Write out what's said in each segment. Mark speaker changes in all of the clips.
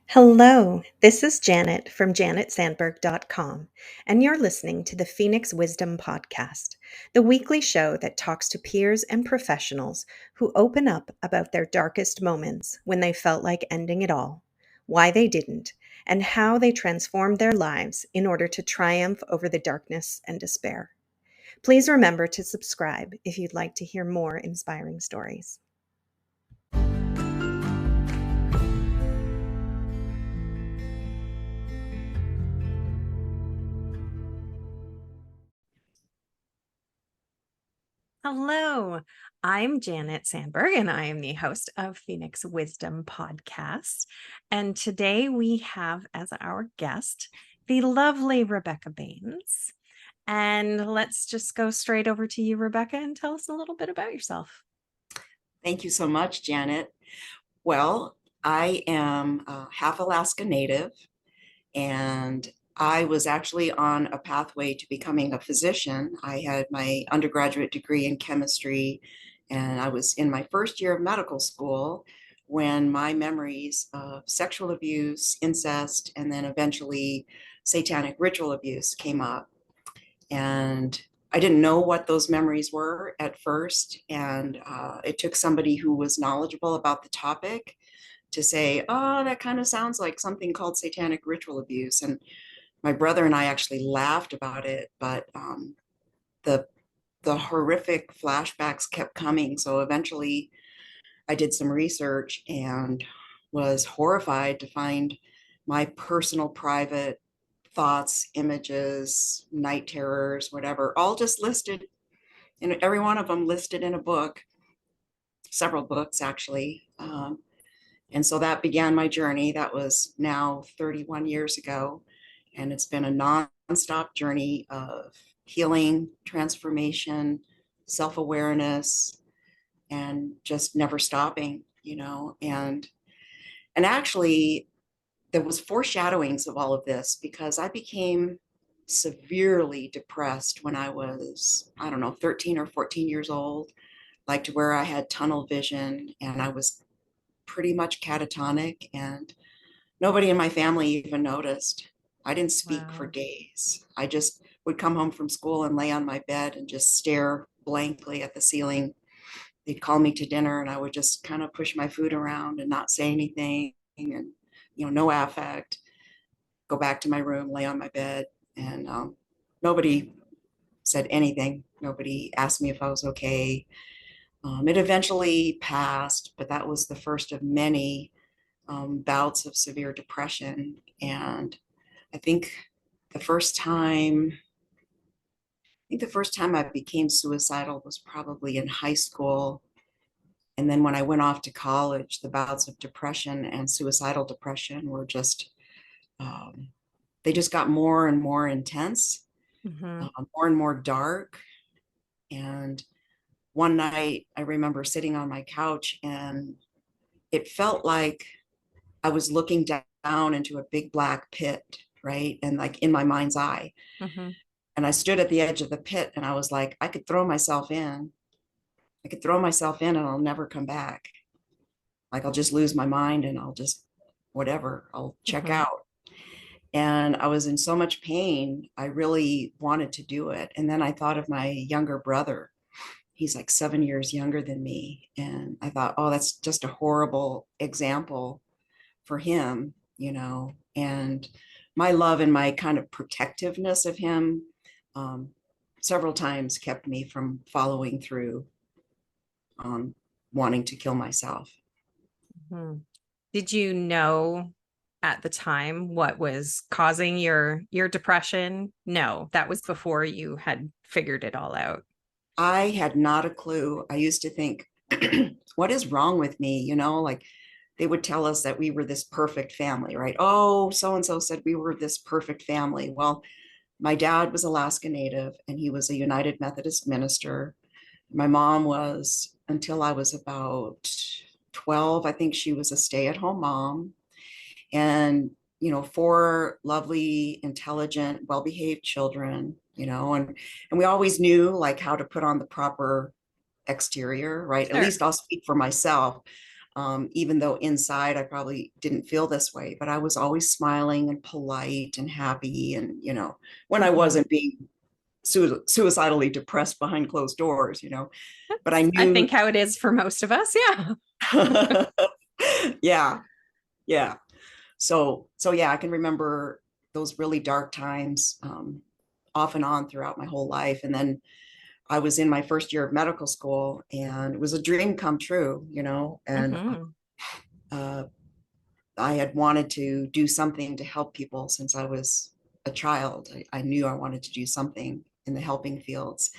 Speaker 1: Hello, this is Janet from janetsandberg.com, and you're listening to the Phoenix Wisdom Podcast, the weekly show that talks to peers and professionals who open up about their darkest moments when they felt like ending it all, why they didn't, and how they transformed their lives in order to triumph over the darkness and despair. Please remember to subscribe if you'd like to hear more inspiring stories. Hello, I'm Janet Sandberg, and I am the host of Phoenix Wisdom Podcast. And today we have as our guest the lovely Rebecca Baines. And let's just go straight over to you, Rebecca, and tell us a little bit about yourself.
Speaker 2: Thank you so much, Janet. Well, I am half Alaska Native, and I was actually on a pathway to becoming a physician. I had my undergraduate degree in chemistry, and I was in my first year of medical school when my memories of sexual abuse, incest, and then eventually satanic ritual abuse came up. And I didn't know what those memories were at first. And it took somebody who was knowledgeable about the topic to say, oh, that kind of sounds like something called satanic ritual abuse. And my brother and I actually laughed about it, but the the horrific flashbacks kept coming. So eventually I did some research and was horrified to find my personal private thoughts, images, night terrors, whatever, all just listed, and every one of them listed in a book, several books actually. And so that began my journey. That was now 31 years ago. And it's been a nonstop journey of healing, transformation, self awareness, and just never stopping, And actually, there was foreshadowings of all of this because I became severely depressed when I was, I don't know, 13 or 14 years old, like to where I had tunnel vision and I was pretty much catatonic, and nobody in my family even noticed. I didn't speak for
Speaker 1: Wow.
Speaker 2: days. I just would come home from school and lay on my bed and just stare blankly at the ceiling. They'd call me to dinner and I would just kind of push my food around and not say anything, and no affect, go back to my room, lay on my bed, and nobody said anything. Nobody asked me if I was okay. It eventually passed, but that was the first of many bouts of severe depression. And I think the first time, the first time I became suicidal was probably in high school. And then when I went off to college, the bouts of depression and suicidal depression were just, um, they just got more and more intense,
Speaker 1: Mm-hmm.
Speaker 2: more and more dark. And one night I remember sitting on my couch and it felt like I was looking down into a big black pit, right? And like in my mind's eye.
Speaker 1: Mm-hmm.
Speaker 2: And I stood at the edge of the pit and I was like, I could throw myself in. I could throw myself in and I'll never come back. Like I'll just lose my mind and I'll just, whatever, I'll check
Speaker 1: Mm-hmm.
Speaker 2: out. And I was in so much pain. I really wanted to do it. And then I thought of my younger brother. He's like 7 years younger than me. And I thought, oh, that's just a horrible example for him, and my love and my kind of protectiveness of him um, several times kept me from following through on wanting to kill myself.
Speaker 1: Mm-hmm. Did you know at the time what was causing your depression? No, that was before you had figured it all out.
Speaker 2: I had not a clue. I used to think, what is wrong with me? Like they would tell us that we were this perfect family, right? Oh, so and so said we were this perfect family. Well, my dad was Alaska Native and he was a United Methodist minister. My mom was, until I was about 12, I think she was a stay at home mom. And, four lovely, intelligent, well behaved children, and we always knew like how to put on the proper exterior, right? At
Speaker 1: Sure.
Speaker 2: least I'll speak for myself. even though inside I probably didn't feel this way, but I was always smiling and polite and happy. And, when I
Speaker 1: Hmm.
Speaker 2: wasn't being suicidally depressed behind closed doors, but I
Speaker 1: I
Speaker 2: knew,
Speaker 1: think how it is for most of us. Yeah.
Speaker 2: yeah, yeah. So yeah, I can remember those really dark times, off and on throughout my whole life. And then I was in my first year of medical school, and it was a dream come true, and
Speaker 1: Hmm.
Speaker 2: uh, I had wanted to do something to help people since I was a child. I knew I wanted to do something in the helping fields.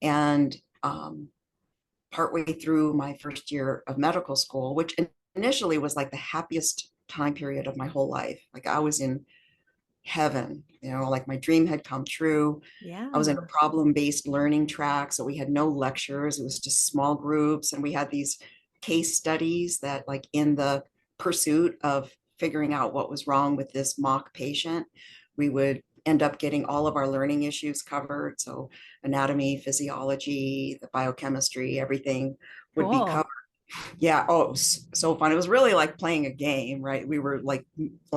Speaker 2: And partway through my first year of medical school, which initially was like the happiest time period of my whole life, like I was in heaven, like my dream had come true. I was in
Speaker 1: Yeah.
Speaker 2: a problem-based learning track, so we had no lectures. It was just small groups, and we had these case studies that, like, in the pursuit of figuring out what was wrong with this mock patient, we would end up getting all of our learning issues covered. So anatomy, physiology, the biochemistry, everything would be
Speaker 1: Cool.
Speaker 2: covered. Yeah. Oh, it was so fun. It was really like playing a game, right? We were like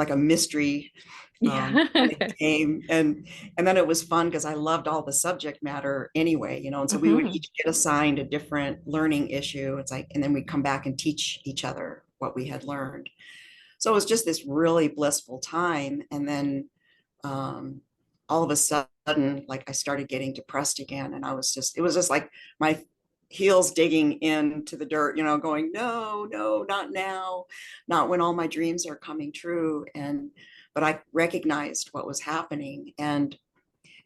Speaker 2: a mystery,
Speaker 1: Yeah.
Speaker 2: kind of game. And then it was fun because I loved all the subject matter anyway, and so we would
Speaker 1: Hmm.
Speaker 2: each get assigned a different learning issue. It's like, and then we'd come back and teach each other what we had learned. So it was just this really blissful time. And then um, all of a sudden, like, I started getting depressed again. And it was just like my heels digging into the dirt, going, no, no, not now, not when all my dreams are coming true. But I recognized what was happening. And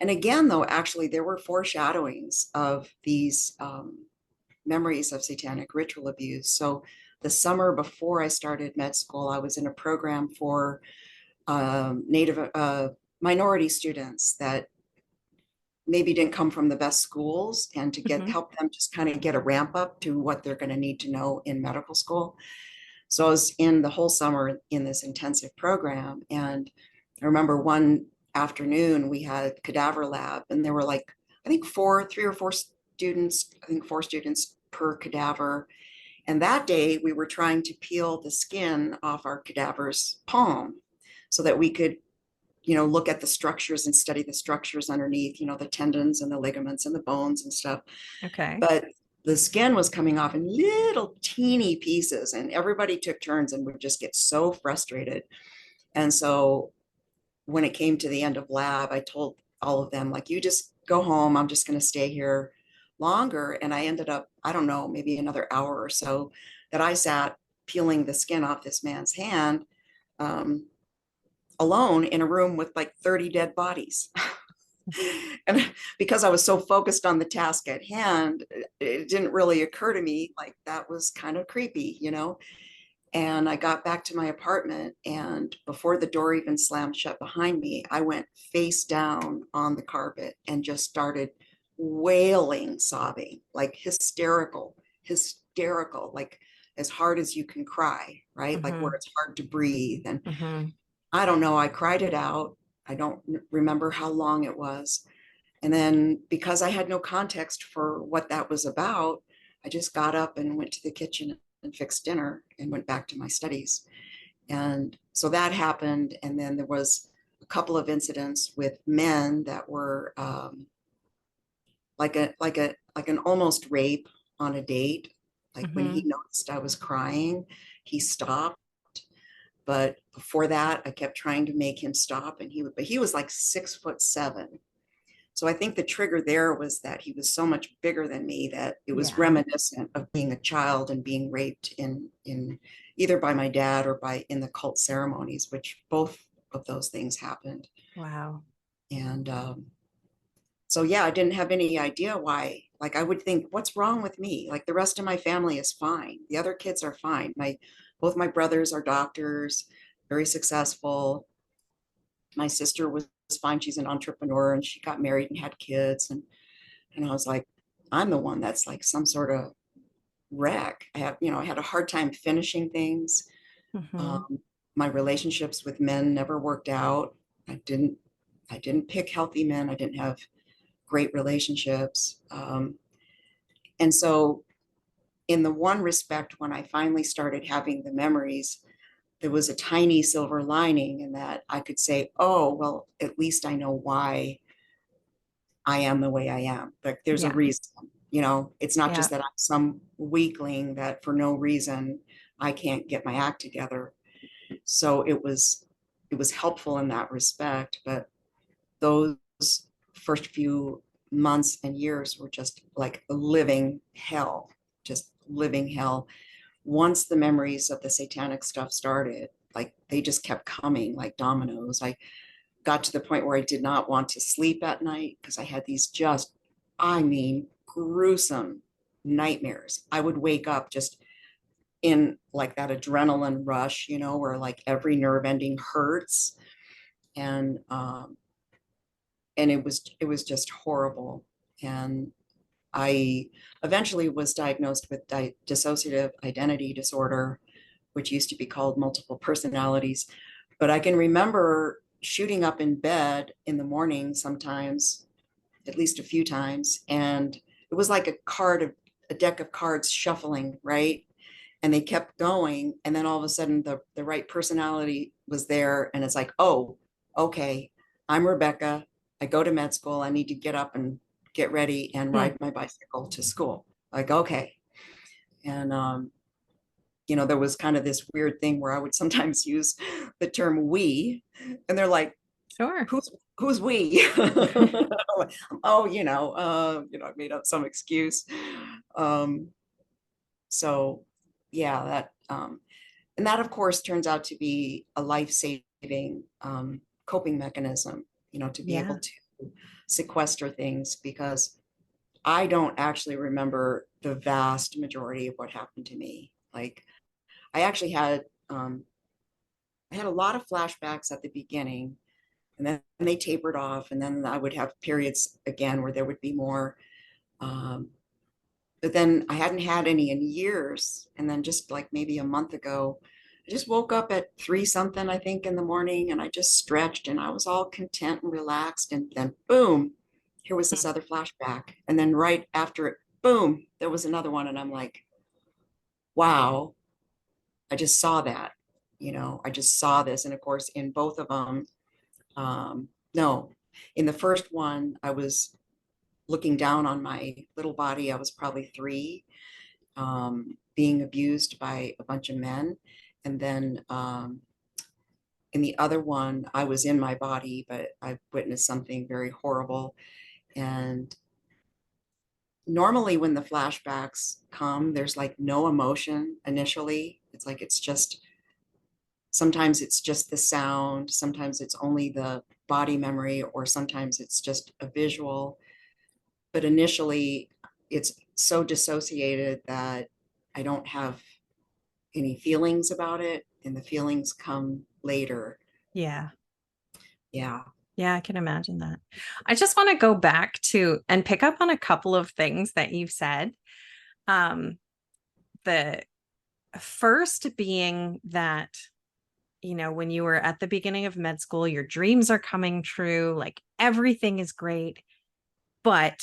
Speaker 2: again, though, actually, there were foreshadowings of these memories of satanic ritual abuse. So the summer before I started med school, I was in a program for Native minority students that maybe didn't come from the best schools, and to
Speaker 1: Hmm.
Speaker 2: help them just kind of get a ramp up to what they're going to need to know in medical school. So I was in the whole summer in this intensive program. And I remember one afternoon we had cadaver lab, and there were like, I think three or four students, I think four students per cadaver. And that day we were trying to peel the skin off our cadaver's palm so that we could, look at the structures and study the structures underneath, the tendons and the ligaments and the bones and stuff.
Speaker 1: Okay.
Speaker 2: But the skin was coming off in little teeny pieces, and everybody took turns and would just get so frustrated. And so when it came to the end of lab, I told all of them, like, you just go home. I'm just going to stay here longer. And I ended up, I don't know, maybe another hour or so that I sat peeling the skin off this man's hand, um, alone in a room with like 30 dead bodies. And because I was so focused on the task at hand, it didn't really occur to me like that was kind of creepy. And I got back to my apartment, and before the door even slammed shut behind me, I went face down on the carpet and just started wailing, sobbing, like hysterical, like as hard as you can cry, right? Like where
Speaker 1: Hmm.
Speaker 2: it's hard to breathe. And
Speaker 1: Hmm.
Speaker 2: I don't know, I cried it out. I don't remember how long it was. And then, because I had no context for what that was about, I just got up and went to the kitchen and fixed dinner and went back to my studies. And so that happened. And then there was a couple of incidents with men that were like an almost rape on a date. Like when he
Speaker 1: Hmm.
Speaker 2: noticed I was crying, he stopped. But before that, I kept trying to make him stop, and he was like 6'7". So I think the trigger there was that he was so much bigger than me that it was
Speaker 1: Yeah.
Speaker 2: reminiscent of being a child and being raped in either by my dad or by in the cult ceremonies, which both of those things happened.
Speaker 1: Wow.
Speaker 2: And so yeah, I didn't have any idea why. Like, I would think, what's wrong with me? Like, the rest of my family is fine. The other kids are fine. Both my brothers are doctors, very successful. My sister was fine. She's an entrepreneur and she got married and had kids. And I was like, I'm the one that's like some sort of wreck. I had a hard time finishing things.
Speaker 1: Hmm.
Speaker 2: Um, my relationships with men never worked out. I didn't pick healthy men. I didn't have great relationships. And so in the one respect, when I finally started having the memories, there was a tiny silver lining in that I could say, oh, well, at least I know why I am the way I am. Like there's a
Speaker 1: Yeah.
Speaker 2: reason, it's not
Speaker 1: Yeah.
Speaker 2: just that I'm some weakling that for no reason I can't get my act together. So it was helpful in that respect. But those first few months and years were just like living hell, just living hell. Once the memories of the satanic stuff started, like they just kept coming like dominoes. I got to the point where I did not want to sleep at night because I had these just, I mean, gruesome nightmares. I would wake up just in like that adrenaline rush, where like every nerve ending hurts. And it was just horrible. And I eventually was diagnosed with dissociative identity disorder, which used to be called multiple personalities. But I can remember shooting up in bed in the morning sometimes, at least a few times, and it was like a deck of cards shuffling, right? And they kept going, and then all of a sudden the right personality was there, and it's like, oh, okay, I'm Rebecca. I go to med school. I need to get up and get ready and
Speaker 1: Hmm.
Speaker 2: ride my bicycle to school. Like, okay. And there was kind of this weird thing where I would sometimes use the term we, and they're like,
Speaker 1: Sure.
Speaker 2: who's we? Oh, I made up some excuse. Um, so yeah, and that of course turns out to be a life-saving coping mechanism, to be able
Speaker 1: Yeah.
Speaker 2: to sequester things, because I don't actually remember the vast majority of what happened to me. Like I actually had a lot of flashbacks at the beginning, and then they tapered off, and then I would have periods again where there would be more. Um, but then I hadn't had any in years, and then just like maybe a month ago, I just woke up at 3 something, I think, in the morning, and I just stretched, and I was all content and relaxed, and then boom, here was this other flashback, and then right after it, boom, there was another one, and I'm like, wow, I just saw that. I just saw this. And of course, in both of them, no, in the first one, I was looking down on my little body. I was probably 3, being abused by a bunch of men. And then in the other one, I was in my body, but I witnessed something very horrible. And normally, when the flashbacks come, there's like no emotion initially. It's like sometimes it's just the sound, sometimes it's only the body memory, or sometimes it's just a visual. But initially, it's so dissociated that I don't have any feelings about it, and the feelings come later.
Speaker 1: Yeah.
Speaker 2: Yeah.
Speaker 1: Yeah, I can imagine that. I just want to go back to and pick up on a couple of things that you've said. Um, the first being that, when you were at the beginning of med school, your dreams are coming true, like everything is great, but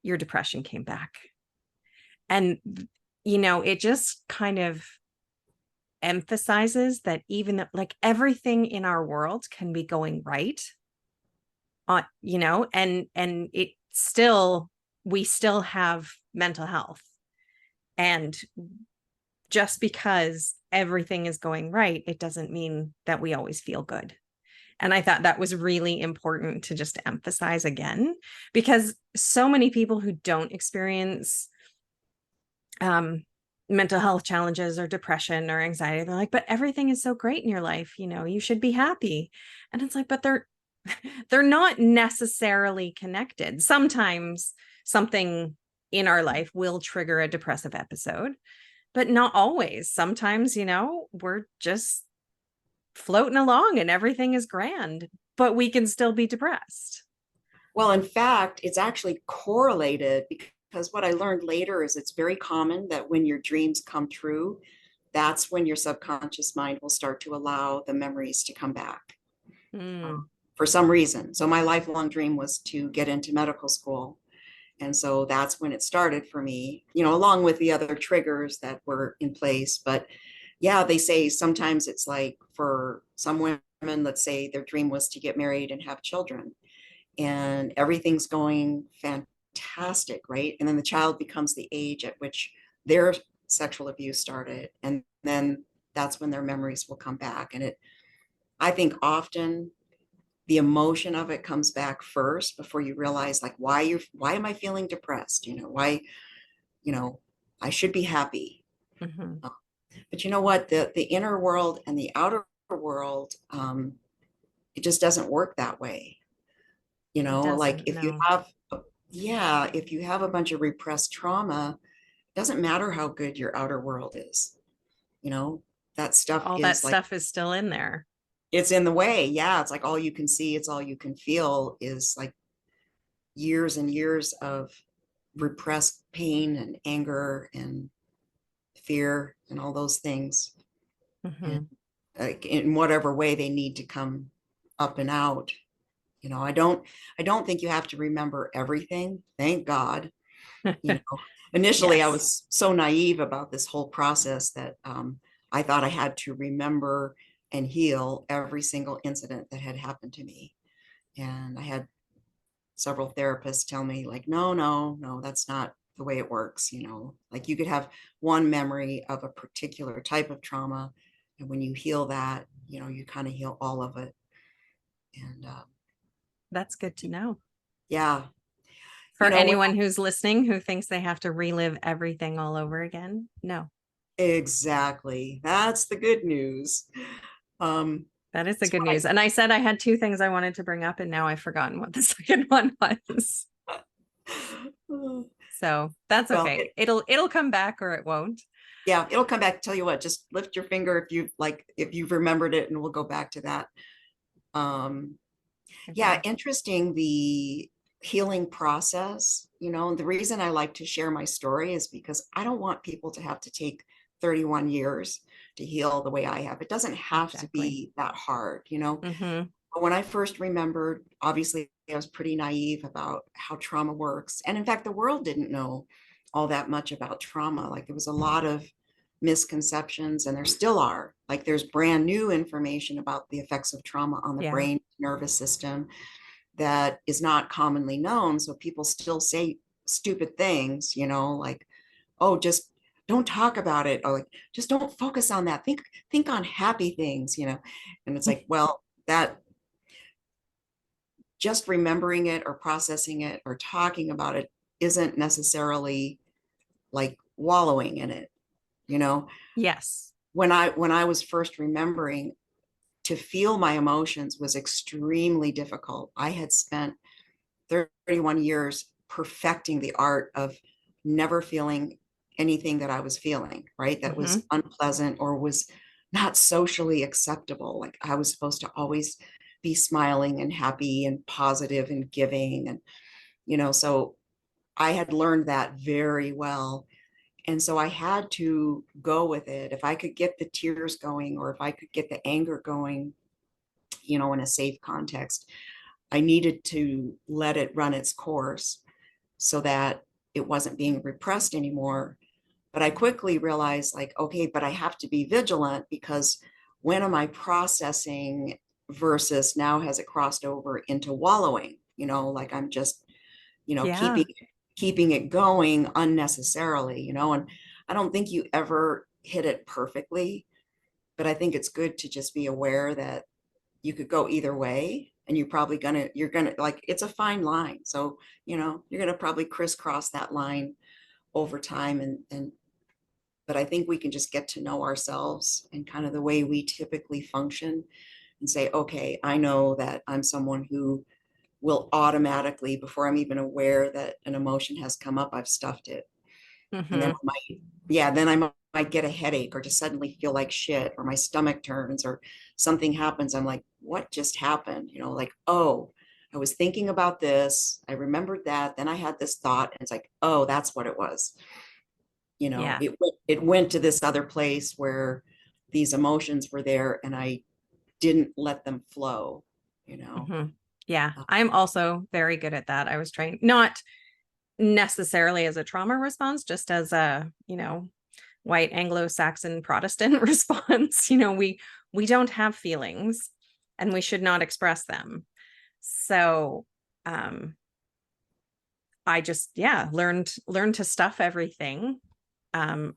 Speaker 1: your depression came back. And, it just kind of emphasizes that even like everything in our world can be going right and it still we still have mental health, and just because everything is going right, it doesn't mean that we always feel good. And I thought that was really important to just emphasize again, because so many people who don't experience um mental health challenges or depression or anxiety, they're like, but everything is so great in your life, you should be happy. And it's like, but they're not necessarily connected. Sometimes something in our life will trigger a depressive episode, but not always. Sometimes, we're just floating along and everything is grand, but we can still be depressed.
Speaker 2: Well, in fact, it's actually correlated, because what I learned later is it's very common that when your dreams come true, that's when your subconscious mind will start to allow the memories to come back
Speaker 1: Mm.
Speaker 2: for some reason. So my lifelong dream was to get into medical school. And so that's when it started for me, you know, along with the other triggers that were in place. But yeah, they say sometimes it's like for some women, let's say their dream was to get married and have children, and everything's going fantastic, right? And then the child becomes the age at which their sexual abuse started. And then that's when their memories will come back. And I think often the emotion of it comes back first before you realize like why am I feeling depressed? You know, why, you know, I should be happy.
Speaker 1: Mm-hmm.
Speaker 2: But you know what? The inner world and the outer world, it just doesn't work that way. You
Speaker 1: It
Speaker 2: know, like
Speaker 1: doesn't, no.
Speaker 2: if you have a bunch of repressed trauma, it doesn't matter how good your outer world is. You know, that stuff
Speaker 1: All that
Speaker 2: is like,
Speaker 1: stuff is still in there.
Speaker 2: it's in the way. Yeah. It's like all you can see, it's all you can feel is like years and years of repressed pain and anger and fear and all those things. And
Speaker 1: Mm-hmm.
Speaker 2: in whatever way they need to come up and out. You know, I don't think you have to remember everything. Thank God. You know, initially I
Speaker 1: Yes.
Speaker 2: was so naive about this whole process that I thought I had to remember and heal every single incident that had happened to me. And I had several therapists tell me like, no, no, no, that's not the way it works. You know, like you could have one memory of a particular type of trauma, and when you heal that, you know, you kind of heal all of it. And
Speaker 1: That's good to know.
Speaker 2: yeah,
Speaker 1: For
Speaker 2: you know, when
Speaker 1: anyone who's listening who thinks they have to relive everything all over again, no,
Speaker 2: exactly, that's the good news. um
Speaker 1: that is the
Speaker 2: so
Speaker 1: good news. And I said I had two things I wanted to bring up, and now I've forgotten what the second one was. So that's
Speaker 2: well,
Speaker 1: okay. It'll come back or it won't.
Speaker 2: yeah, it'll come back. Tell you what, just lift your finger if you like, if you've remembered it, and we'll go back to that. um Yeah,
Speaker 1: Okay.
Speaker 2: interesting, the healing process. You know, the reason I like to share my story is because I don't want people to have to take 31 years to heal the way I have. It doesn't have to
Speaker 1: Exactly.
Speaker 2: be that hard, you know.
Speaker 1: Mm-hmm.
Speaker 2: But when I first remembered, obviously I was pretty naive about how trauma works. And in fact, the world didn't know all that much about trauma. Like there was a lot of misconceptions, and there still are. Like there's brand new information about the effects of trauma on the
Speaker 1: Yeah.
Speaker 2: brain, nervous system that is not commonly known. So people still say stupid things, you know, like, oh, just don't talk about it, or like, just don't focus on that. Think on happy things, you know. And it's like, well, that just remembering it or processing it or talking about it isn't necessarily like wallowing in it, you know.
Speaker 1: Yes.
Speaker 2: When I was first remembering, to feel my emotions was extremely difficult. I had spent 31 years perfecting the art of never feeling anything that I was feeling, right? That
Speaker 1: Mm-hmm.
Speaker 2: was unpleasant or was not socially acceptable. Like I was supposed to always be smiling and happy and positive and giving. And, you know, so I had learned that very well. And so I had to go with it. If I could get the tears going, or if I could get the anger going, you know, in a safe context, I needed to let it run its course so that it wasn't being repressed anymore. But I quickly realized, like, okay, but I have to be vigilant, because when am I processing versus now has it crossed over into wallowing? You know, like I'm just, you know,
Speaker 1: Yeah.
Speaker 2: keeping it going unnecessarily, you know. And I don't think you ever hit it perfectly, but I think it's good to just be aware that you could go either way, and you're gonna like, it's a fine line. So, you know, you're gonna probably crisscross that line over time. And but I think we can just get to know ourselves and kind of the way we typically function, and say, okay, I know that I'm someone who will automatically, before I'm even aware that an emotion has come up, I've stuffed it. And then
Speaker 1: Mm-hmm.
Speaker 2: then I might get a headache, or just suddenly feel like shit, or my stomach turns, or something happens. I'm like, what just happened? You know, like, oh, I was thinking about this. I remembered that. Then I had this thought, and it's like, oh, that's what it was. You know,
Speaker 1: Yeah.
Speaker 2: it went to this other place where these emotions were there, and I didn't let them flow, you know.
Speaker 1: Mm-hmm. Yeah.
Speaker 2: Uh,
Speaker 1: I'm also very good at that. I was trying not necessarily as a trauma response, just as a, white Anglo-Saxon Protestant response. We don't have feelings and we should not express them. So I just, yeah, learned to stuff everything. Um,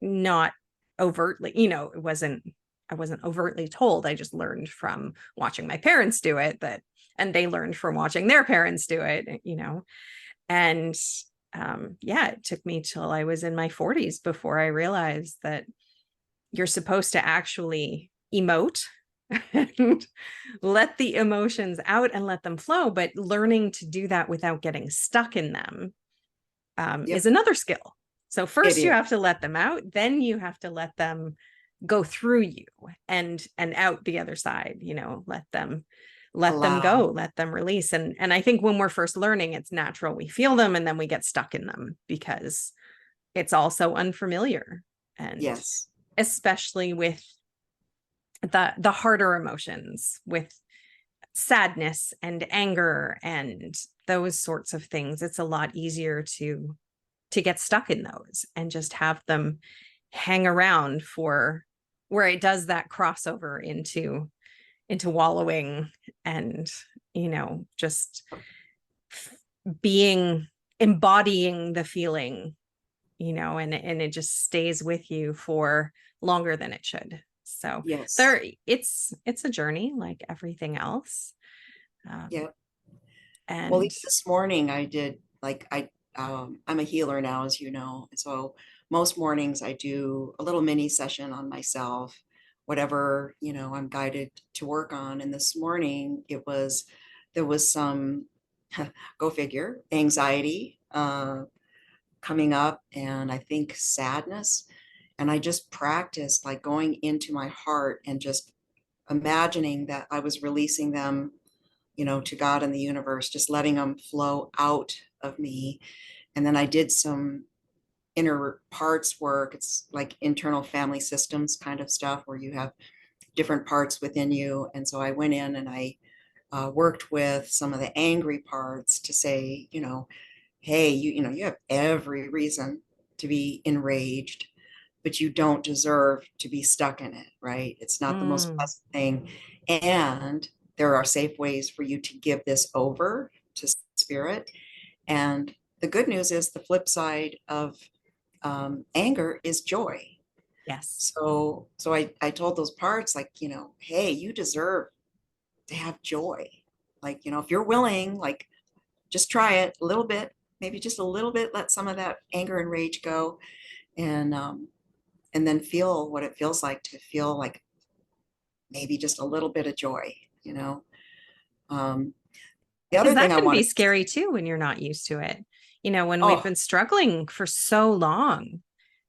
Speaker 1: Not overtly, I wasn't overtly told. I just learned from watching my parents do it, and they learned from watching their parents do it. And yeah, it took me till I was in my 40s before I realized that you're supposed to actually emote and let the emotions out and let them flow, but learning to do that without getting stuck in them is
Speaker 2: Yep,
Speaker 1: another skill. So
Speaker 2: it
Speaker 1: first you
Speaker 2: is.
Speaker 1: have to let them out, then you have to let them go through you and out the other side, let them
Speaker 2: Allow.
Speaker 1: go, let them release. And I think when we're first learning, it's natural we feel them and then we get stuck in them because it's also unfamiliar. And
Speaker 2: Yes.
Speaker 1: especially with the harder emotions, with sadness and anger and those sorts of things, it's a lot easier to get stuck in those and just have them hang around for where it does that crossover into wallowing and just being embodying the feeling, and it just stays with you for longer than it should. So
Speaker 2: Yes.
Speaker 1: it's a journey like everything else. um,
Speaker 2: Yep. Well,
Speaker 1: and
Speaker 2: even this morning I did like I'm a healer now, as you know. So most mornings I do a little mini session on myself, whatever, I'm guided to work on. And this morning there was some go figure, anxiety coming up, and I think sadness. And I just practiced like going into my heart and just imagining that I was releasing them, to God and the universe, just letting them flow out of me. And then I did some inner parts work. It's like internal family systems kind of stuff where you have different parts within you. And so I went in and I worked with some of the angry parts to say, hey, you have every reason to be enraged, but you don't deserve to be stuck in it, right? It's not the most
Speaker 1: mm,
Speaker 2: pleasant thing. And there are safe ways for you to give this over to spirit. And the good news is the flip side of anger is joy.
Speaker 1: yes.
Speaker 2: So I told those parts, like, hey, you deserve to have joy. Like, if you're willing, like, just try it a little bit, maybe just a little bit, let some of that anger and rage go, and and then feel what it feels like to feel like maybe just a little bit of joy, you know. Um, the
Speaker 1: Because
Speaker 2: other thing
Speaker 1: that
Speaker 2: I
Speaker 1: can be
Speaker 2: wanted to
Speaker 1: scary
Speaker 2: say,
Speaker 1: too when you're not used to it. When we've
Speaker 2: oh,
Speaker 1: been struggling for so long,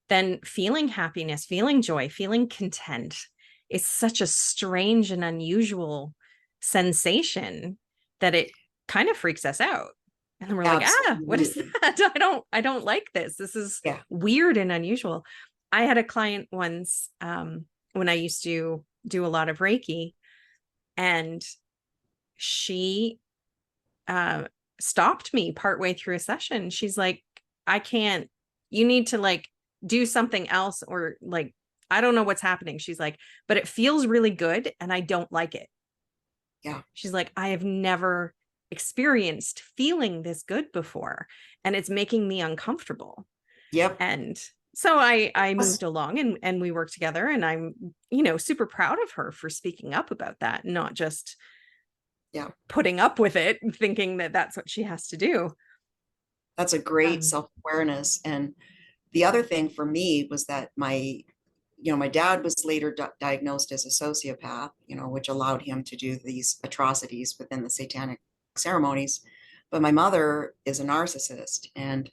Speaker 1: then feeling happiness, feeling joy, feeling content is such a strange and unusual sensation that it kind of freaks us out. And then we're like, what is
Speaker 2: absolutely.
Speaker 1: that? I don't like this. This is
Speaker 2: Yeah.
Speaker 1: weird and unusual. I had a client once when I used to do a lot of Reiki, and she uh, stopped me partway through a session. She's like, I can't, you need to like do something else, or like, I don't know what's happening. She's like, but it feels really good and I don't like it.
Speaker 2: Yeah.
Speaker 1: She's like, I have never experienced feeling this good before and it's making me uncomfortable.
Speaker 2: Yep.
Speaker 1: And so I moved
Speaker 2: Yes.
Speaker 1: along and we worked together, and I'm, super proud of her for speaking up about that, not just
Speaker 2: Yeah.
Speaker 1: putting up with it, thinking that that's what she has to do.
Speaker 2: That's a great
Speaker 1: Um,
Speaker 2: self-awareness. And the other thing for me was that my dad was later diagnosed as a sociopath, which allowed him to do these atrocities within the satanic ceremonies. But my mother is a narcissist. And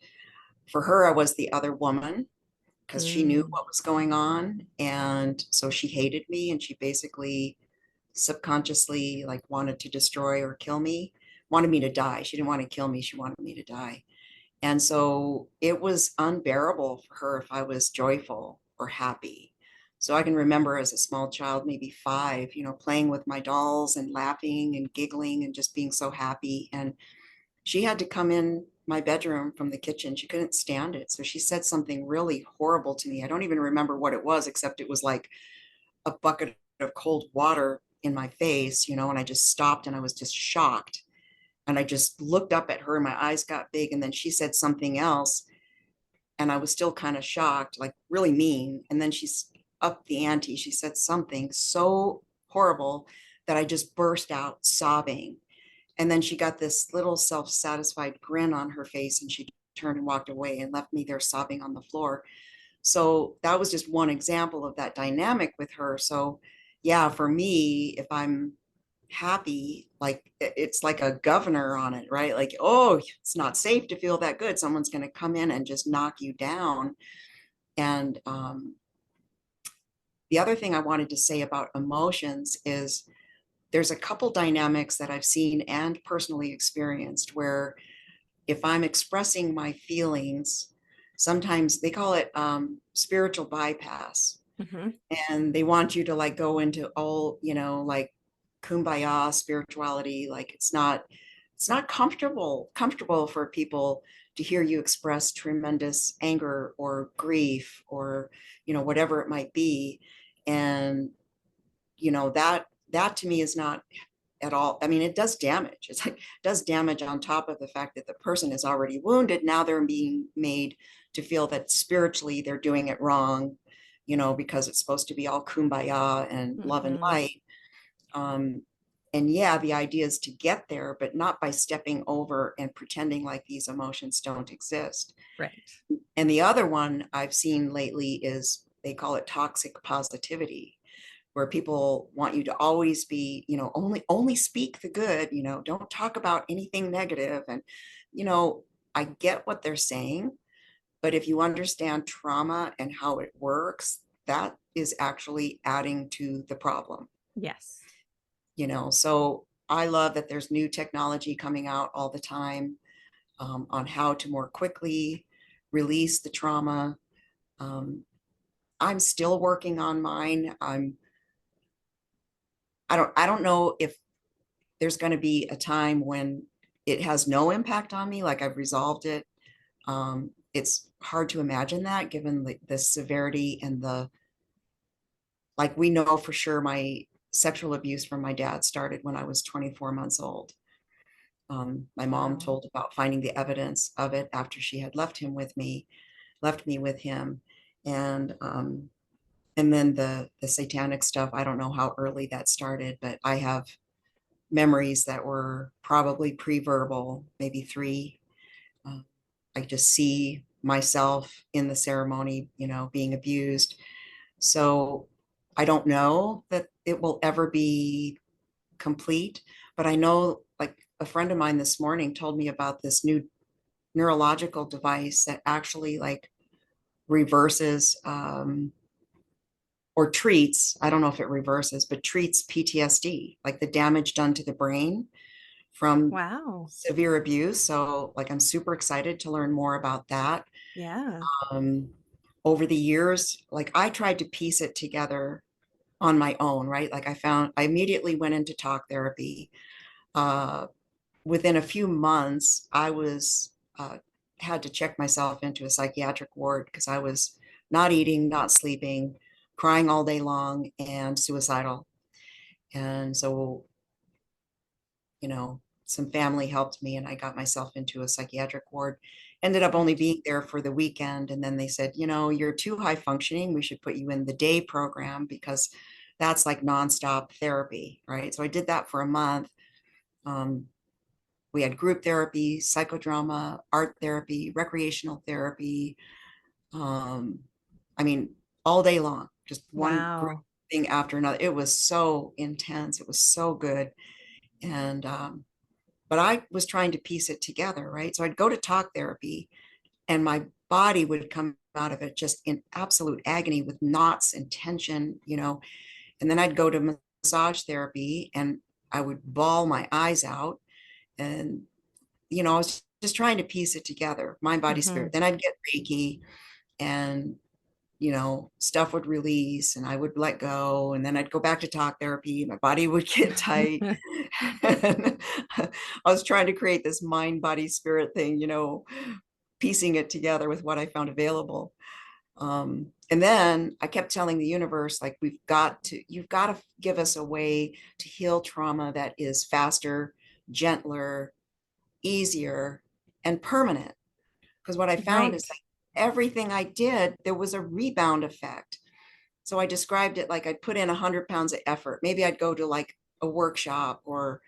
Speaker 2: for her, I was the other woman because she knew
Speaker 1: mm,
Speaker 2: what was going on. And so she hated me, and she basically subconsciously like wanted to destroy or kill me, wanted me to die. She didn't want to kill me. She wanted me to die. And so it was unbearable for her if I was joyful or happy. So I can remember as a small child, maybe 5, playing with my dolls and laughing and giggling and just being so happy. And she had to come in my bedroom from the kitchen. She couldn't stand it. So she said something really horrible to me. I don't even remember what it was, except it was like a bucket of cold water in my face, and I just stopped and I was just shocked. And I just looked up at her and my eyes got big. And then she said something else. And I was still kind of shocked, like really mean. And then she's upped the ante. She said something so horrible that I just burst out sobbing. And then she got this little self-satisfied grin on her face and she turned and walked away and left me there sobbing on the floor. So that was just one example of that dynamic with her. So yeah, for me, if I'm happy, like it's like a governor on it, right? Like, oh, it's not safe to feel that good. Someone's going to come in and just knock you down. And the other thing I wanted to say about emotions is there's a couple dynamics that I've seen and personally experienced where if I'm expressing my feelings, sometimes they call it spiritual bypass.
Speaker 1: Mm-hmm.
Speaker 2: And they want you to like go into all, like kumbaya spirituality. Like it's not comfortable for people to hear you express tremendous anger or grief or, whatever it might be. And, that to me is not at all. I mean, it does damage. It's like, it does damage on top of the fact that the person is already wounded. Now they're being made to feel that spiritually they're doing it wrong, because it's supposed to be all kumbaya and love and
Speaker 1: Mm-hmm.
Speaker 2: light. Um, and yeah, the idea is to get there, but not by stepping over and pretending like these emotions don't exist.
Speaker 1: Right.
Speaker 2: And the other one I've seen lately is they call it toxic positivity, where people want you to always be, only speak the good, don't talk about anything negative. And, I get what they're saying, but if you understand trauma and how it works, that is actually adding to the problem,
Speaker 1: Yes.
Speaker 2: so I love that there's new technology coming out all the time on how to more quickly release the trauma. Um, I'm still working on mine. I don't know if there's going to be a time when it has no impact on me, like I've resolved it. It's hard to imagine that given the severity and like we know for sure my sexual abuse from my dad started when I was 24 months old. My mom
Speaker 1: Wow.
Speaker 2: told about finding the evidence of it after she had left me with him. And then the satanic stuff, I don't know how early that started, but I have memories that were probably pre-verbal, maybe 3. Uh, I just see myself in the ceremony, being abused. So I don't know that it will ever be complete, but I know like a friend of mine this morning told me about this new neurological device that actually like reverses or treats, I don't know if it reverses, but treats PTSD, like the damage done to the brain from
Speaker 1: Wow.
Speaker 2: severe abuse. So like I'm super excited to learn more about that.
Speaker 1: Yeah.
Speaker 2: Um, Over the years, like I tried to piece it together on my own, right? Like I immediately went into talk therapy. Uh, Within a few months, I was had to check myself into a psychiatric ward because I was not eating, not sleeping, crying all day long, and suicidal. And so, some family helped me, and I got myself into a psychiatric ward. Ended up only
Speaker 1: Right.
Speaker 2: being there for the weekend, and then they said, you're too high functioning. We should put you in the day program because that's like nonstop therapy, right? So I did that for a month. Um, we had group therapy, psychodrama, art therapy, recreational therapy. Um, I mean, all day long, just one group
Speaker 1: Wow.
Speaker 2: thing after another. It was so intense. It was so good. And, but I was trying to piece it together, right? So I'd go to talk therapy and my body would come out of it just in absolute agony with knots and tension, and then I'd go to massage therapy and I would bawl my eyes out. And I was just trying to piece it together, mind, body,
Speaker 1: Mm-hmm.
Speaker 2: spirit. Then I'd get Reiki, and stuff would release and I would let go. And then I'd go back to talk therapy. My body would get tight. And I was trying to create this mind, body, spirit thing, piecing it together with what I found available. And then I kept telling the universe, like, you've got to give us a way to heal trauma that is faster, gentler, easier, and permanent. Because what I found
Speaker 1: Right.
Speaker 2: is like everything I did, there was a rebound effect. So I described it like I'd put in 100 pounds of effort. Maybe I'd go to like a workshop or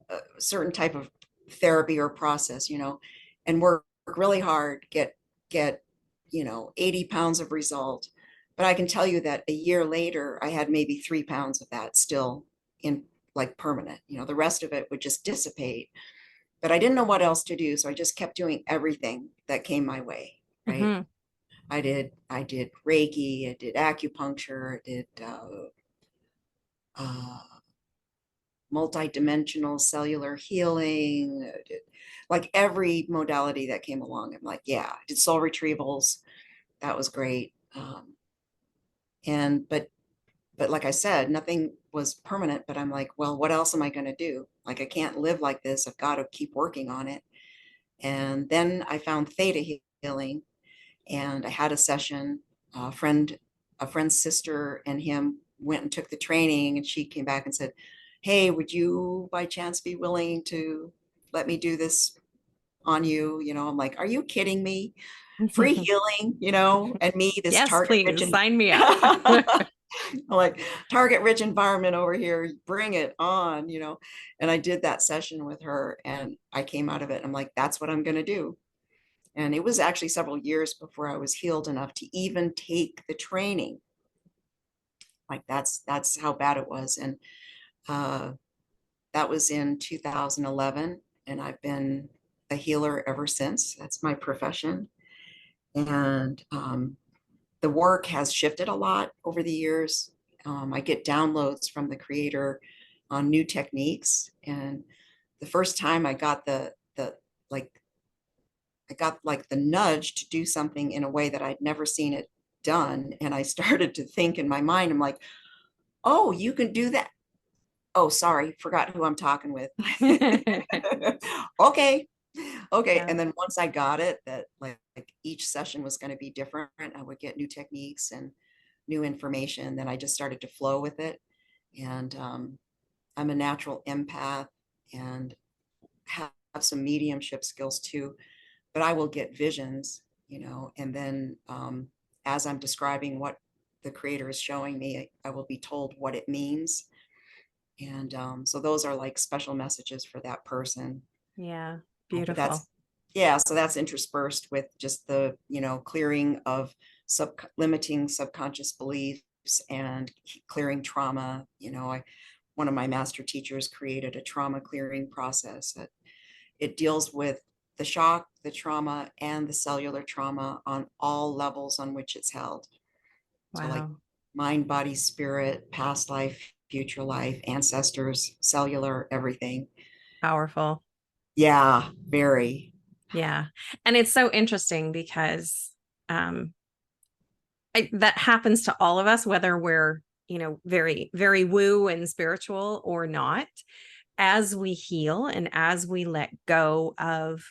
Speaker 2: a certain type of therapy or process, and work really hard, get 80 pounds of result. But I can tell you that a year later, I had maybe 3 pounds of that still in, like, permanent. The rest of it would just dissipate. But I didn't know what else to do, so I just kept doing everything that came my way. Right.
Speaker 1: Hmm.
Speaker 2: I did Reiki, I did acupuncture, I did uh, multi-dimensional cellular healing, I did like every modality that came along. I'm like, yeah, I did soul retrievals. That was great. And but like I said, nothing was permanent. But I'm like, well, what else am I going to do? Like, I can't live like this. I've got to keep working on it. And then I found theta healing, and I had a session. A friend's sister and him went and took the training, and she came back and said, "Hey, would you by chance be willing to let me do this on you?" I'm like, "Are you kidding me? Free healing, and me, this
Speaker 1: Yes,
Speaker 2: target rich
Speaker 1: please
Speaker 2: and
Speaker 1: sign me up.
Speaker 2: like target rich environment over here, bring it on. And I did that session with her, and I came out of it. I'm like, that's what I'm going to do. And it was actually several years before I was healed enough to even take the training. Like, that's how bad it was. And uh, that was in 2011, and I've been a healer ever since. That's my profession. And the work has shifted a lot over the years. I get downloads from the creator on new techniques. And the first time like I got like the nudge to do something in a way that I'd never seen it done. And I started to think in my mind, I'm like, oh, you can do that. Oh, sorry, forgot who I'm talking with. Okay. Okay.
Speaker 1: Yeah.
Speaker 2: And then once I got it, that like each session was going to be different, I would get new techniques and new information. Then I just started to flow with it. And I'm a natural empath and have some mediumship skills too. But I will get visions, and then as I'm describing what the creator is showing me, I will be told what it means. And so those are like special messages for that person.
Speaker 1: Yeah.
Speaker 2: But
Speaker 1: Beautiful.
Speaker 2: yeah, so that's interspersed with just the, clearing of limiting subconscious beliefs and clearing trauma. One of my master teachers created a trauma clearing process that it deals with the shock, the trauma, and the cellular trauma on all levels on which it's held. So, like,
Speaker 1: Wow.
Speaker 2: mind, body, spirit, past life, future life, ancestors, cellular, everything.
Speaker 1: Powerful.
Speaker 2: Yeah, very.
Speaker 1: Yeah. And it's so interesting because um that happens to all of us, whether we're, very, very woo and spiritual or not. As we heal and as we let go of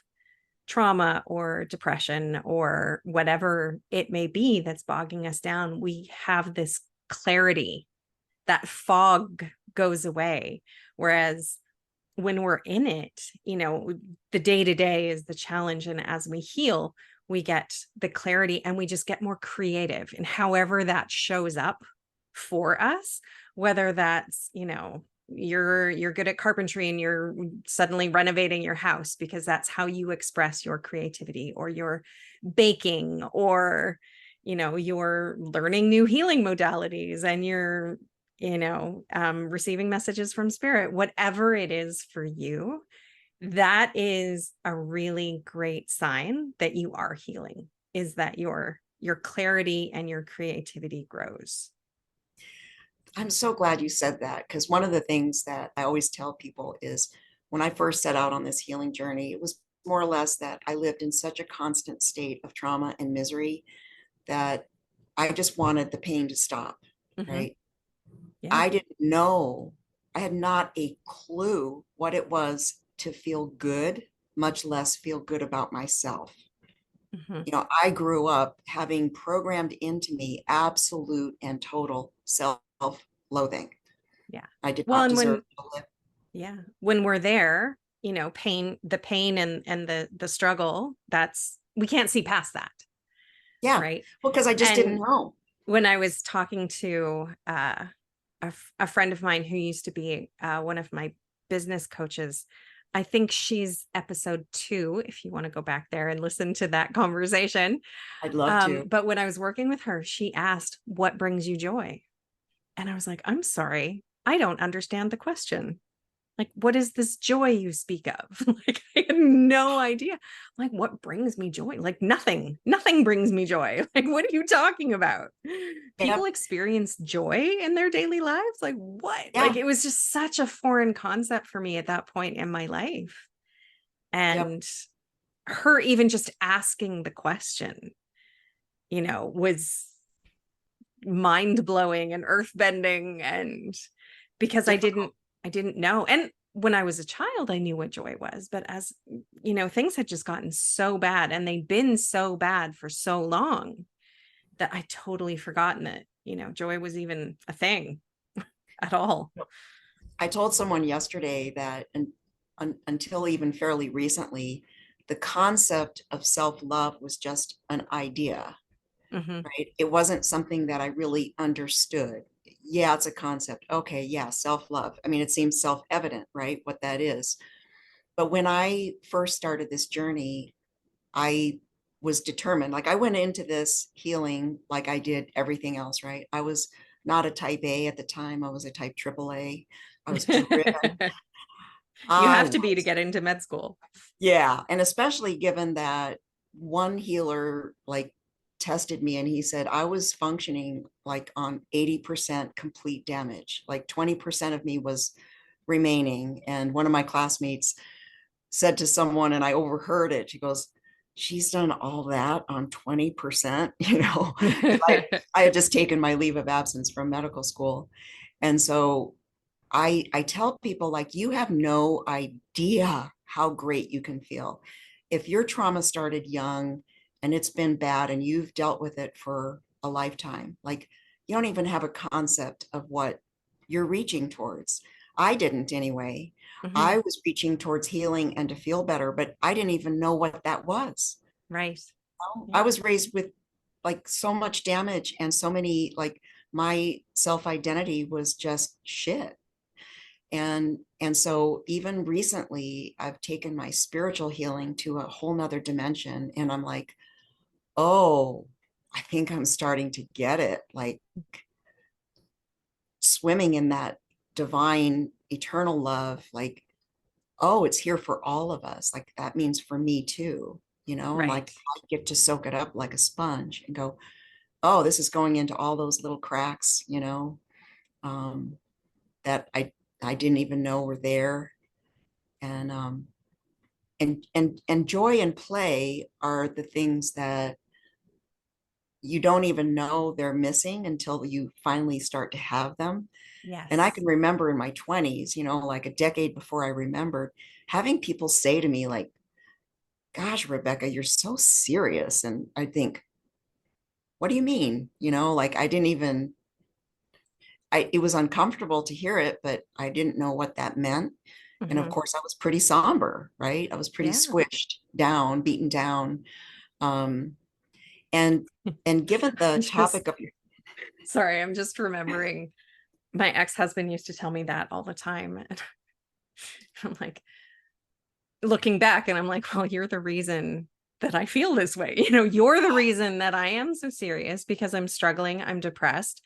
Speaker 1: trauma or depression or whatever it may be that's bogging us down, we have this clarity. That fog goes away. Whereas when we're in it, the day to day is the challenge. And as we heal, we get the clarity and we just get more creative in however that shows up for us, whether that's, you're good at carpentry and you're suddenly renovating your house because that's how you express your creativity, or you're baking, or you're learning new healing modalities and you're receiving messages from spirit, whatever it is for you, that is a really great sign that you are healing, is that your clarity and your creativity grows.
Speaker 2: I'm so glad you said that, because one of the things that I always tell people is when I first set out on this healing journey, it was more or less that I lived in such a constant state of trauma and misery that I just wanted the pain to stop,
Speaker 1: Hmm.
Speaker 2: right?
Speaker 1: Yeah.
Speaker 2: I didn't know, I had not a clue what it was to feel good, much less feel good about myself.
Speaker 1: Hmm.
Speaker 2: I grew up having programmed into me absolute and total self-loathing.
Speaker 1: Yeah.
Speaker 2: I did
Speaker 1: Well,
Speaker 2: not
Speaker 1: and
Speaker 2: deserve
Speaker 1: when,
Speaker 2: to live.
Speaker 1: yeah, when we're there, the pain and the struggle, that's, we can't see past that.
Speaker 2: Yeah,
Speaker 1: Right.
Speaker 2: well, because I just didn't
Speaker 1: And
Speaker 2: know.
Speaker 1: when I was talking to a friend of mine who used to be one of my business coaches, I think she's episode 2, if you want to go back there and listen to that conversation.
Speaker 2: I'd love to.
Speaker 1: But when I was working with her, she asked, "What brings you joy?" And I was like, "I'm sorry, I don't understand the question. Like, what is this joy you speak of?" Like, I had no idea. Like, what brings me joy? Like, nothing brings me joy. Like, what are you talking about? People
Speaker 2: Yep.
Speaker 1: experience joy in their daily lives. Like, what? Like,
Speaker 2: Yeah.
Speaker 1: it was just such a foreign concept for me at that point in my life.
Speaker 2: Yep.
Speaker 1: And her even just asking the question, was mind blowing and earth bending. And because
Speaker 2: Difficult.
Speaker 1: I didn't know. And when I was a child, I knew what joy was. But as things had just gotten so bad and they'd been so bad for so long that I totally forgotten that, joy was even a thing at all.
Speaker 2: I told someone yesterday that until even fairly recently, the concept of self-love was just an idea,
Speaker 1: Hmm.
Speaker 2: right? It wasn't something that I really understood. Yeah, it's a concept. Okay, yeah, self-love. I mean, it seems self-evident, right? What that is. But when I first started this journey, I was determined. Like I went into this healing like I did everything else, right? I was not a type A at the time. I was a type triple A. I was driven.
Speaker 1: You
Speaker 2: I
Speaker 1: have to be to
Speaker 2: was,
Speaker 1: get into med school.
Speaker 2: yeah. And especially given that one healer like tested me and he said I was functioning like on 80% complete damage. Like 20% of me was remaining. And one of my classmates said to someone, and I overheard it, she goes, she's done all that on 20%, because I had just taken my leave of absence from medical school. And so I tell people like you have no idea how great you can feel. If your trauma started young and it's been bad and you've dealt with it for a lifetime, like you don't even have a concept of what you're reaching towards. I didn't anyway.
Speaker 1: Hmm.
Speaker 2: I was reaching towards healing and to feel better, but I didn't even know what that was.
Speaker 1: Right.
Speaker 2: I
Speaker 1: Yeah.
Speaker 2: was raised with like so much damage and so many like my self-identity was just shit. And so even recently I've taken my spiritual healing to a whole nother dimension and I'm like, oh, I think I'm starting to get it, like swimming in that divine eternal love, like, oh, it's here for all of us, like that means for me too, and
Speaker 1: Right.
Speaker 2: like I get to soak it up like a sponge and go, oh, this is going into all those little cracks, um, that I didn't even know were there. And joy and play are the things that you don't even know they're missing until you finally start to have them. And I
Speaker 1: Yes.
Speaker 2: can remember in my 20s, like a decade before I remembered, having people say to me like, gosh, Rebecca, you're so serious. And I think, what do you mean? Like I didn't even, it was uncomfortable to hear it, but I didn't know what that meant. And of
Speaker 1: Hmm.
Speaker 2: course I was pretty somber, right? I was pretty
Speaker 1: Yeah.
Speaker 2: squished down, beaten down. Um, and and given the
Speaker 1: Just
Speaker 2: topic of your,
Speaker 1: sorry, I'm just remembering my ex-husband used to tell me that all the time. And I'm like, looking back, and I'm like, well, you're the reason that I feel this way. You're the reason that I am so serious because I'm struggling. I'm depressed.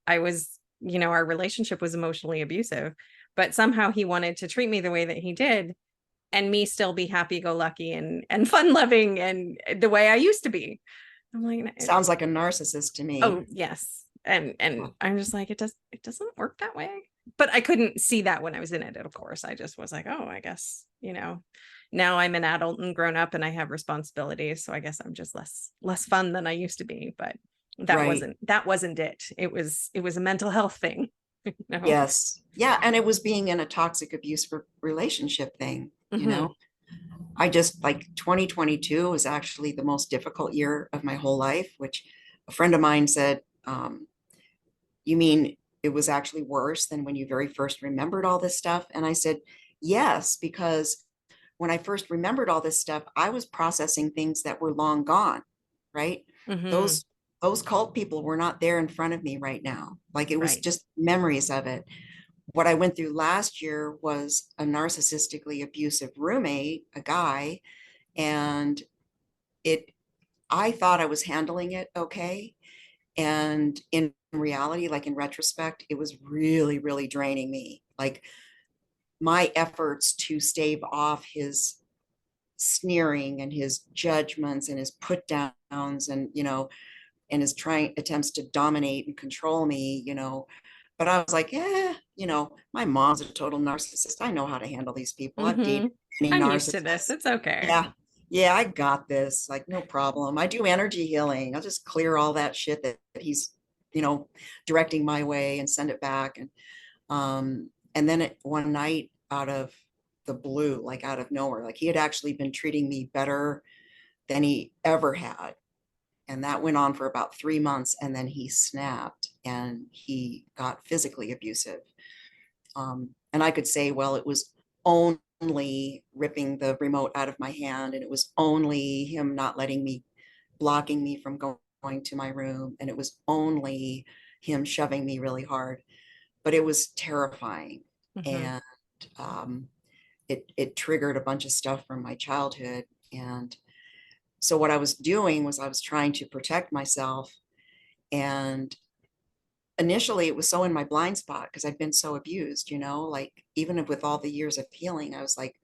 Speaker 1: I was, our relationship was emotionally abusive, but somehow he wanted to treat me the way that he did and me still be happy go lucky and fun loving and the way I used to be. I'm like,
Speaker 2: sounds like a narcissist to me.
Speaker 1: oh yes. And I'm just like, it doesn't work that way. But I couldn't see that when I was in it, of course. I just was like, oh, I guess, now I'm an adult and grown up and I have responsibilities. So I guess I'm just less fun than I used to be. But
Speaker 2: Right.
Speaker 1: That wasn't it. It was a mental health thing, you know.
Speaker 2: Yes. Yeah. And it was being in a toxic abuse relationship thing, you know.
Speaker 1: Hmm.
Speaker 2: I just like 2022 was actually the most difficult year of my whole life, which a friend of mine said, you mean it was actually worse than when you very first remembered all this stuff? And I said, yes, because when I first remembered all this stuff, I was processing things that were long gone, right?
Speaker 1: Hmm.
Speaker 2: Those those cult people were not there in front of me right now. Like it was
Speaker 1: Right.
Speaker 2: just memories of it. What I went through last year was a narcissistically abusive roommate, a guy, and it I thought I was handling it okay. And in reality, like in retrospect, it was really, really draining me. Like my efforts to stave off his sneering and his judgments and his put downs and, and his trying attempts to dominate and control me, But I was like, yeah, my mom's a total narcissist. I know how to handle these people. I've
Speaker 1: Hmm.
Speaker 2: dated many
Speaker 1: I'm used to this.
Speaker 2: narcissists.
Speaker 1: It's okay.
Speaker 2: Yeah. Yeah, I got this. Like, no problem. I do energy healing. I'll just clear all that shit that he's, you know, directing my way and send it back. And then one night out of the blue, like out of nowhere, like he had actually been treating me better than he ever had. And that went on for about 3 months. And then he snapped and he got physically abusive. And I could say, well, it was only ripping the remote out of my hand, and it was only him not letting me, blocking me from going to my room, and it was only him shoving me really hard. But it was terrifying,
Speaker 1: Hmm.
Speaker 2: and um, it triggered a bunch of stuff from my childhood. And so what I was doing was I was trying to protect myself, and initially it was so in my blind spot because I'd been so abused, like even with all the years of healing, I was like,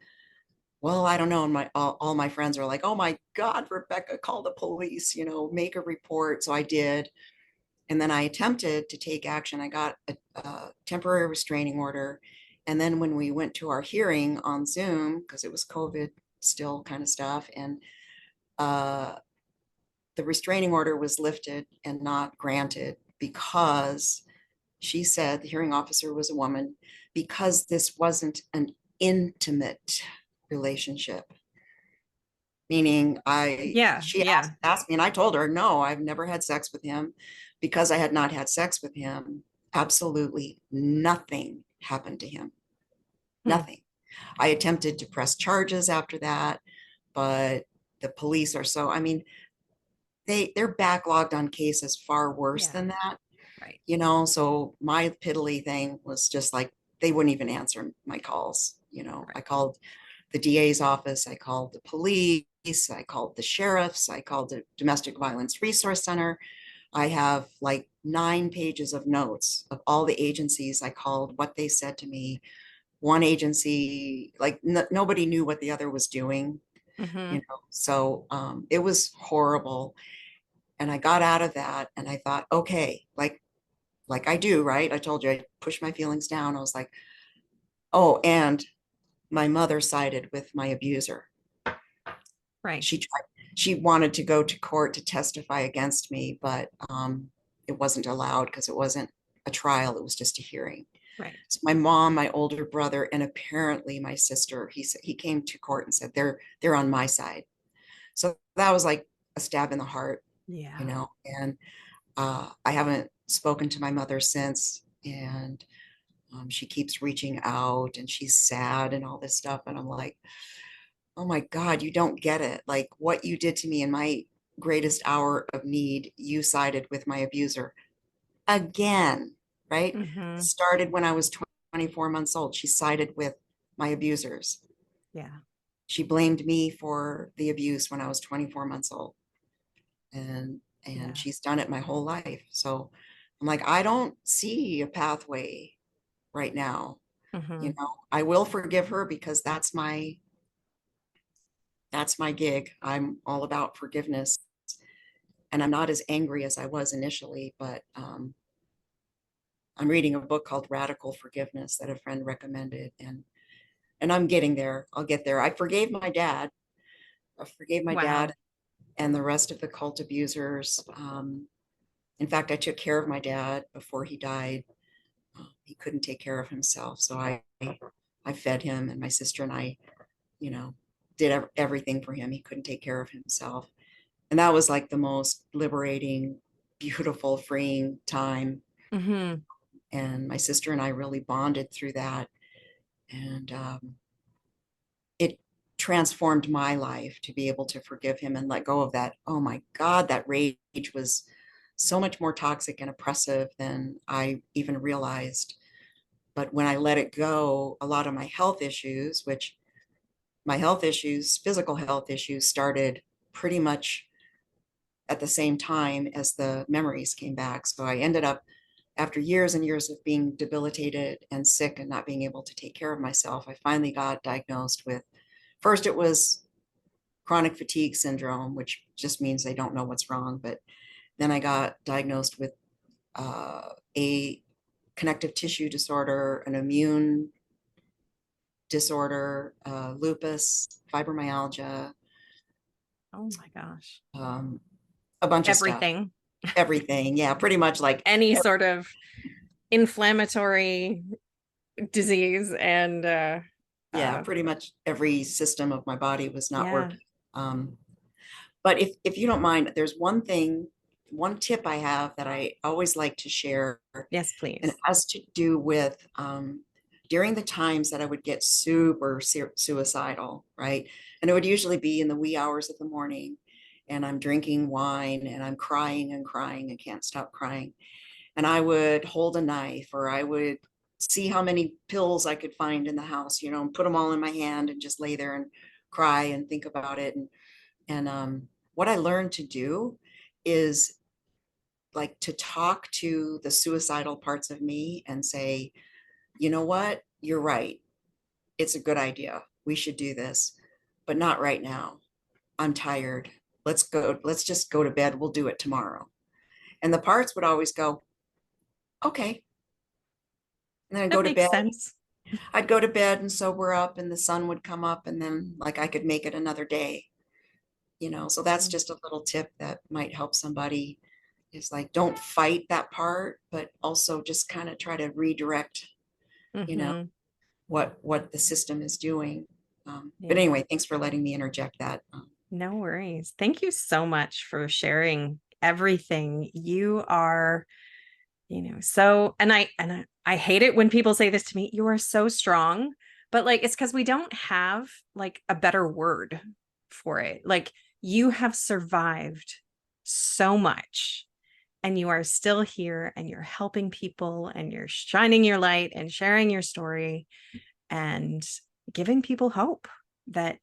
Speaker 2: well, I don't know. And all my friends are like, oh my God, Rebecca, call the police, make a report. So I did. And then I attempted to take action. I got a temporary restraining order. And then when we went to our hearing on Zoom, because it was COVID still kind of stuff, and uh, the restraining order was lifted and not granted because she said, the hearing officer was a woman, because this wasn't an intimate relationship. Meaning
Speaker 1: Yeah.
Speaker 2: she
Speaker 1: Yeah.
Speaker 2: asked me and I told her, no, I've never had sex with him. Because I had not had sex with him, absolutely nothing happened to him.
Speaker 1: Hmm.
Speaker 2: Nothing. I attempted to press charges after that, but the police are so, I mean, they're backlogged on cases far worse
Speaker 1: Yeah.
Speaker 2: than that.
Speaker 1: Right.
Speaker 2: So my piddly thing was just like they wouldn't even answer my calls. I
Speaker 1: Right.
Speaker 2: called the DA's office, I called the police, I called the sheriffs, I called the Domestic Violence Resource Center. I have like 9 pages of notes of all the agencies I called, what they said to me. One agency, like nobody knew what the other was doing,
Speaker 1: Hmm.
Speaker 2: so it was horrible. And I got out of that and I thought, okay, like I do, right? I told you I pushed my feelings down. I was like, oh, and my mother sided with my abuser.
Speaker 1: Right.
Speaker 2: She wanted to go to court to testify against me, but it wasn't allowed because it wasn't a trial. It was just a hearing.
Speaker 1: Right.
Speaker 2: So my mom, my older brother, and apparently my sister, he came to court and said they're on my side. So that was like a stab in the heart,
Speaker 1: Yeah.
Speaker 2: And I haven't spoken to my mother since, and she keeps reaching out, and she's sad and all this stuff, and I'm like, oh my God, you don't get it. Like what you did to me in my greatest hour of need, you sided with my abuser again, right?
Speaker 1: Hmm.
Speaker 2: Started when I was 24 months old. She sided with my abusers.
Speaker 1: Yeah.
Speaker 2: She blamed me for the abuse when I was 24 months old. And
Speaker 1: Yeah.
Speaker 2: she's done it my whole life. So I'm like, I don't see a pathway right now.
Speaker 1: Hmm.
Speaker 2: I will forgive her because that's my gig. I'm all about forgiveness, and I'm not as angry as I was initially, but I'm reading a book called Radical Forgiveness that a friend recommended, and I'm getting there. I'll get there. I forgave my dad. I forgave my dad
Speaker 1: Wow.
Speaker 2: and the rest of the cult abusers. In fact, I took care of my dad before he died. He couldn't take care of himself. So I fed him, and my sister and I, you know, did everything for him. He couldn't take care of himself. And that was like the most liberating, beautiful, freeing time.
Speaker 1: Mm-hmm.
Speaker 2: And my sister and I really bonded through that. And it transformed my life to be able to forgive him and let go of that. Oh my God, that rage was so much more toxic and oppressive than I even realized. But when I let it go, a lot of my health issues, which my health issues, physical health issues, started pretty much at the same time as the memories came back. So I ended up, after years and years of being debilitated and sick and not being able to take care of myself, I finally got diagnosed with, first it was chronic fatigue syndrome, which just means they don't know what's wrong. But then I got diagnosed with a connective tissue disorder, an immune disorder, lupus, fibromyalgia,
Speaker 1: Oh my gosh.
Speaker 2: um, a bunch of stuff,
Speaker 1: Everything.
Speaker 2: everything. Yeah, pretty much like,
Speaker 1: Any sort of inflammatory disease and
Speaker 2: yeah, pretty much every system of my body was not
Speaker 1: yeah.
Speaker 2: working. Um, but if you don't mind, there's one thing, one tip I have that I always like to share,
Speaker 1: Yes,
Speaker 2: and it
Speaker 1: please.
Speaker 2: has to do with during the times that I would get super suicidal, right? And it would usually be in the wee hours of the morning, and I'm drinking wine and I'm crying and crying and can't stop crying. And I would hold a knife, or I would see how many pills I could find in the house, and put them all in my hand and just lay there and cry and think about it. And what I learned to do is like to talk to the suicidal parts of me and say, you know what, you're right. It's a good idea. We should do this, but not right now. I'm tired. Let's go. Let's just go to bed. We'll do it tomorrow. And the parts would always go, okay. And then I'd go
Speaker 1: That
Speaker 2: to
Speaker 1: makes
Speaker 2: bed.
Speaker 1: sense.
Speaker 2: I'd go to bed and sober up, and the sun would come up, and then like I could make it another day. So that's just a little tip that might help somebody, is like, don't fight that part, but also just kind of try to redirect, you know,
Speaker 1: Mm-hmm.
Speaker 2: what the system is doing. But
Speaker 1: Yeah.
Speaker 2: anyway, thanks for letting me interject that.
Speaker 1: No worries. Thank you so much for sharing everything. You are, so and I hate it when people say this to me, you are so strong, but like it's because we don't have like a better word for it. Like you have survived so much and you are still here and you're helping people and you're shining your light and sharing your story and giving people hope that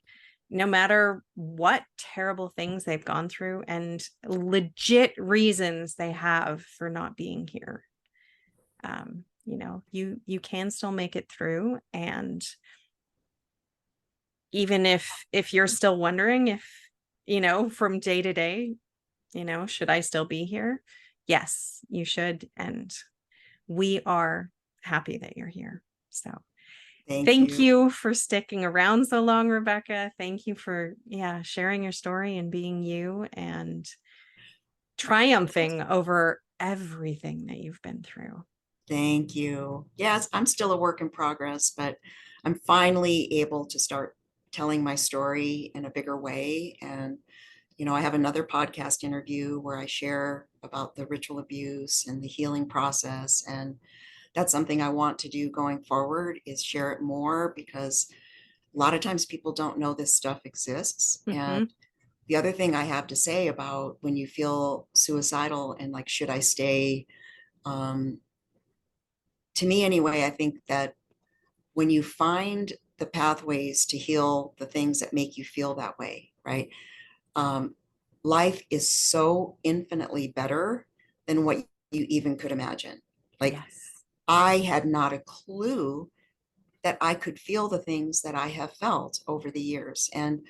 Speaker 1: no matter what terrible things they've gone through and legit reasons they have for not being here, you can still make it through. And even if you're still wondering if, from day to day, should I still be here? Yes, you should. And we are happy that you're here. So
Speaker 2: Thank
Speaker 1: thank
Speaker 2: you.
Speaker 1: you for sticking around so long, Rebecca. Thank you for, sharing your story and being you and triumphing over everything that you've been through.
Speaker 2: Thank you. Yes, I'm still a work in progress, but I'm finally able to start telling my story in a bigger way. And, I have another podcast interview where I share about the ritual abuse and the healing process. And that's something I want to do going forward, is share it more, because a lot of times people don't know this stuff exists. And
Speaker 1: Mm-hmm.
Speaker 2: the other thing I have to say about when you feel suicidal and like, should I stay? Um, to me, anyway, I think that when you find the pathways to heal the things that make you feel that way, right? Um, Life is so infinitely better than what you even could imagine. Like,
Speaker 1: Yes.
Speaker 2: I had not a clue that I could feel the things that I have felt over the years. And,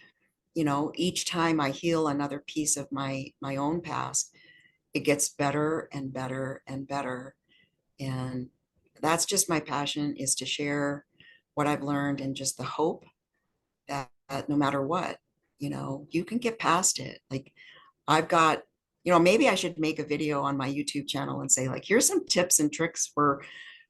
Speaker 2: each time I heal another piece of my own past, it gets better and better and better. And that's just my passion, is to share what I've learned, and just the hope that no matter what, you can get past it. Like, I've got maybe I should make a video on my YouTube channel and say, like, here's some tips and tricks for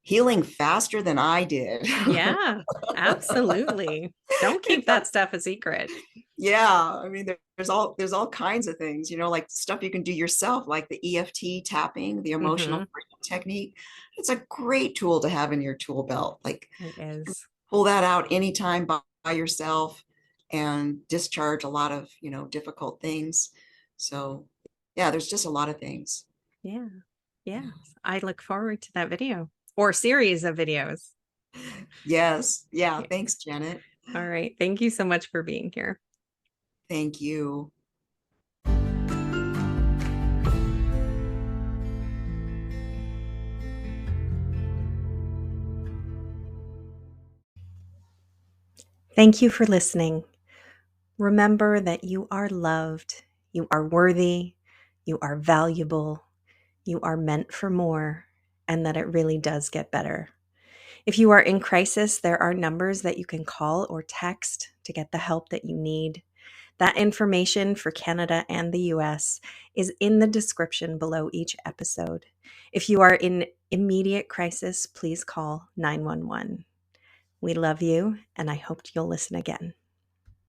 Speaker 2: healing faster than I did.
Speaker 1: Yeah, absolutely. Don't keep that stuff a secret.
Speaker 2: Yeah, I mean, there's all kinds of things, like stuff you can do yourself, like the EFT tapping, the emotional
Speaker 1: Mm-hmm.
Speaker 2: freedom technique. It's a great tool to have in your tool belt. Like,
Speaker 1: It is.
Speaker 2: pull that out anytime by yourself and discharge a lot of, difficult things. So, yeah, there's just a lot of things.
Speaker 1: Yeah.
Speaker 2: Yeah.
Speaker 1: Yes. I look forward to that video or series of videos.
Speaker 2: Yes. Yeah.
Speaker 1: Yeah.
Speaker 2: Thanks, Janet.
Speaker 1: All right. Thank you so much for being here.
Speaker 2: Thank you.
Speaker 1: Thank you for listening. Remember that you are loved, you are worthy, you are valuable, you are meant for more, and that it really does get better. If you are in crisis, there are numbers that you can call or text to get the help that you need. That information for Canada and the US is in the description below each episode. If you are in immediate crisis, please call 911. We love you, and I hope you'll listen again.